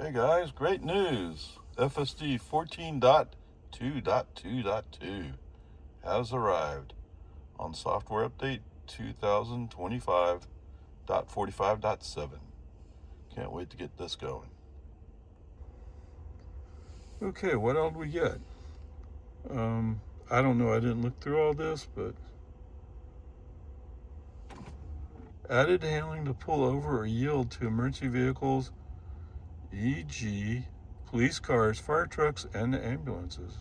Hey guys, great news! FSD 14.2.2.2 has arrived on software update 2025.45.7. Can't wait to get this going. Okay, what else we get? I don't know, I didn't look through all this, but added handling to pull over or yield to emergency vehicles, e.g. police cars, fire trucks, and ambulances.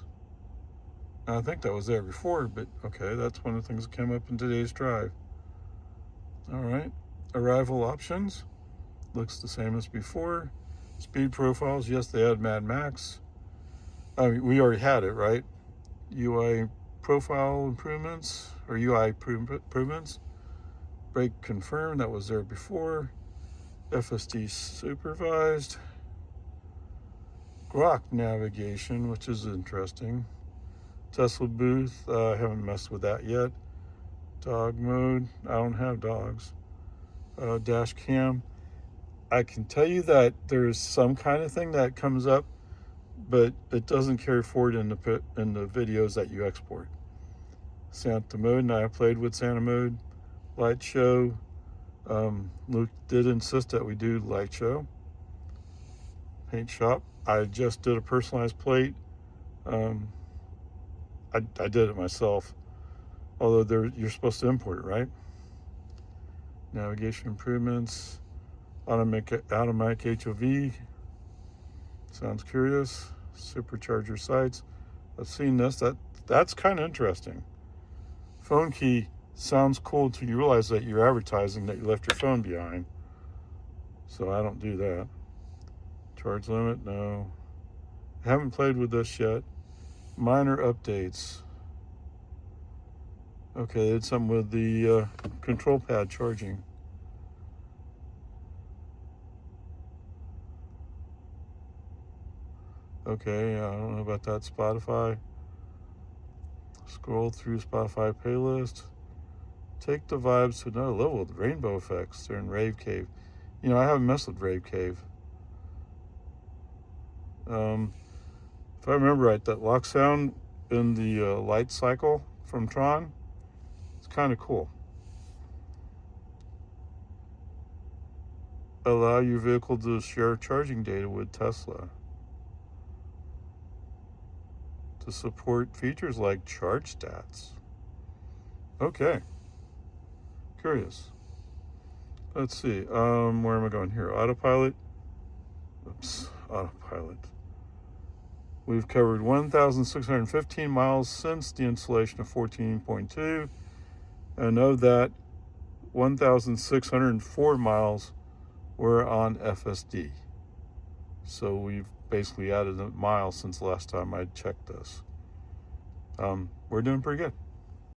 I think that was there before, but okay, that's one of the things that came up in today's drive. All right, arrival options, looks the same as before. Speed profiles, yes, they had Mad Max. I mean, we already had it, right? UI profile improvements, or UI improvements. Brake confirmed, that was there before. FSD supervised. Grok navigation, which is interesting. Tesla booth, I haven't messed with that yet. Dog mode, I don't have dogs. Dash cam, I can tell you that there's some kind of thing that comes up, but it doesn't carry forward in the videos that you export. Santa mode, and I played with Santa mode. Light show, Luke did insist that we do light show. Paint shop, I just did a personalized plate. I did it myself, although you're supposed to import it, right? Navigation improvements, automatic HOV, sounds curious. Supercharger sites, I've seen this, that's kind of interesting. Phone key sounds cool until you realize that you're advertising that you left your phone behind, so I don't do that. Charge limit, no. I haven't played with this yet. Minor updates. Okay, they did something with the control pad charging. Okay, I don't know about that. Spotify. Scroll through Spotify playlist. Take the vibes to another level with rainbow effects. They're in Rave Cave. You know, I haven't messed with Rave Cave. If I remember right, that lock sound in the light cycle from Tron, it's kind of cool. Allow your vehicle to share charging data with Tesla to support features like charge stats. Okay. Curious. Let's see. Where am I going here? Autopilot. Oops. Autopilot. We've covered 1,615 miles since the installation of 14.2. And of that, 1,604 miles were on FSD. So we've basically added a mile since last time I checked this. We're doing pretty good.